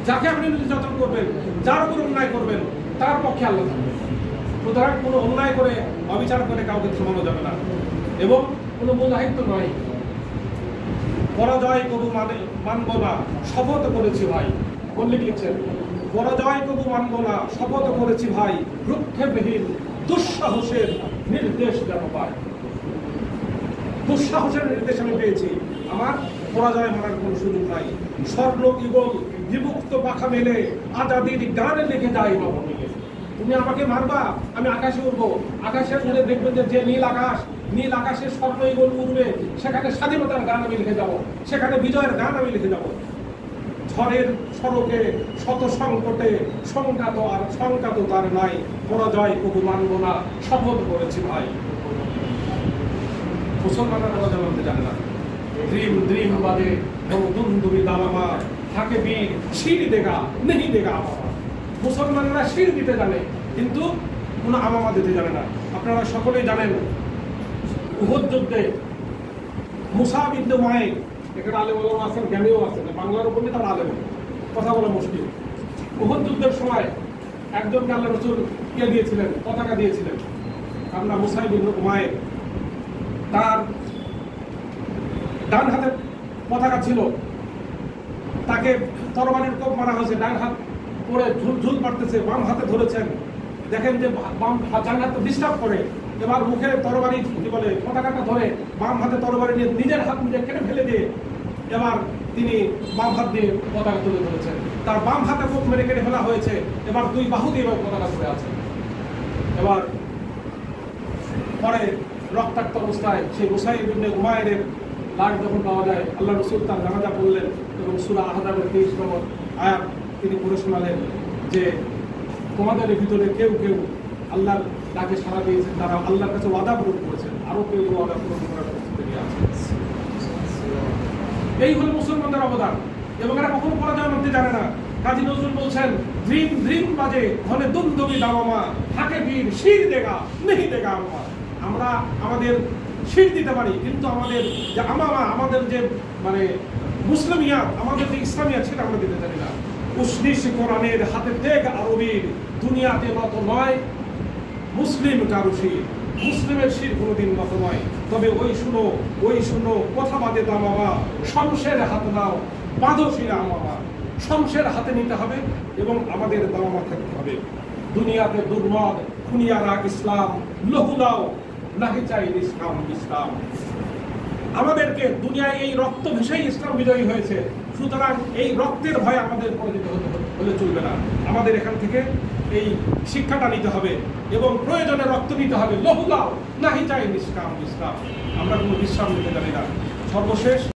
যাকে আপনি নির্যাতন করবেন, যার উপর অন্যায় করবেন, তার পক্ষে আল্লাহ থাকবেন। সুতরাং কোনো অন্যায় করে অবিচার করে কাউকে থামানো যাবে না, এবং কোনো মুজাহিদ নয়। পরাজয় কবু মানব না, শপথ করেছি ভাই। মল্লিক লিখছেন, পরাজয় কবু মানব না, শপথ করেছি ভাই, রুক্ষেবিহীন দুঃসাহসের নির্দেশ যেন পাই। দুঃসাহসের নির্দেশ আমি পেয়েছি, আমার পরাজয় মানার কোনো সুযোগ নাই। স্বর্ণ ইগল বিমুক্ত পাখা মেলে আজাদির গানে লিখে যাই নবমিলে। তুমি আমাকে মারবা, আমি আকাশে উঠবো, আকাশে উঠে দেখবেন যে নীল আকাশে স্বর্ণ ইগল উঠবে, সেখানে স্বাধীনতার গান আমি লিখে যাব, সেখানে বিজয়ের গান আমি লিখে যাব। ঝড়ের সড়কে শত সংকটে সংখ্যা তো তার নাই, পরাজয় কবু মানব না, শপথ করেছি ভাই। মুসলমানরা পরাজয় মানতে জানে না। দ্রিম বাদে দুমদুমি দামামা, থাকে বীর শির দেগা নেহি দেগা আমামা। মুসলমানরা শির দিতে জানে, কিন্তু কোনো আমামা দিতে জানে না। আপনারা সকলেই জানেন, উহুদ যুদ্ধে মুসাব ইবনে উমাইর, এখানে আলেম ওলামা আছেন, জ্ঞানীও আছেন, বাংলার উপর তারা আলেম, কথা বলা মুশকিল। উহুদ যুদ্ধের সময় একজনকে আল্লাহ রাসূল দিয়েছিলেন, পতাকা দিয়েছিলেন, আমরা মুসাব ইবনে উমাইর। তার ডান হাতে পতাকা ছিল, তাকে তরবারির কোপ মারা হয়েছে, ডান হাত পরে ঝুল পাড়তেছে, বাম হাতে ধরেছেন। দেখেন যে বাম ডান হাতে ডিস্টার্ব করে, এবার মুখে তরবারি কি বলে পতাকাটা ধরে বাম হাতে তরবারি নিয়ে নিজের হাত নিজে কেটে ফেলে দিয়ে এবার তিনি বাম হাত দিয়ে পতাকা তুলে ধরেছেন। তার বাম হাতে কোপ মেরে কেটে ফেলা হয়েছে, এবার দুই বাহু দিয়ে পতাকা ধরে আছে। এবার পরে রক্তাক্ত অবস্থায় সেই মুসাইব ইবনে উমাইরের লাশ যখন পাওয়া যায়, আল্লাহ রাসূল তার জানাজা পড়লেন এবং সূরা আহজাবের 23 নম্বর আয়াত তিনি পড়ে শোনালেন যে তোমাদের ভিতরে কেউ কেউ আল্লাহর ডাকে সাড়া দিয়েছেন, তারা আল্লাহর কাছে ওয়াদা পূরণ করেছেন, আরো কেউ ওয়াদা পূরণ করার প্রস্তুতি আছে। এই হলো মুসলমানদের অবদান, এবং এরা কখনো পরাজয় মানতে জানে না। কাজী নজরুল বলছেন, দ্রিম বাজে ঘনে দুমদুমি দামামা, থাকে বীর শির দেগা নেহি দেগা আমামা। আমরা আমাদের শির দিতে পারি, কিন্তু আমাদের যে আমামা, আমাদের যে মানে মুসলিমিয়াত, আমাদের যে ইসলামিয়াত, সেটা আমরা দিতে জানি না। উসনিশ কোরআনের হাতে তেগ আরবির, দুনিয়াতে নত নয় মুসলিম কারু শির। মুসলিমের শির কোনোদিন নত নয়। তবে ওই শুনো কথা বাদে দামামা, শমশের হাত নাও বাঁধো শিরা আমামা। শমশের হাতে নিতে হবে এবং আমাদের দামামা থাকতে হবে। দুনিয়াতে দুর্মদ খুনিয়ারা ইসলাম, লহু দাও নাহি চাই ইসলাম ইসলাম। আমাদেরকে দুনিয়ায় এই রক্ত ভেসেই ইসলাম বিজয়ী হয়েছে, সুতরাং এই রক্তের ভয় আমাদের পরাজিত হলে চলবে না। আমাদের এখান থেকে এই শিক্ষাটা নিতে হবে এবং প্রয়োজনে রক্ত নিতে হবে। লহু দাও নাহি চাই ইসলাম ইসলাম। আমরা কোনো বিশ্রাম নিতে জানি না। সর্বশেষ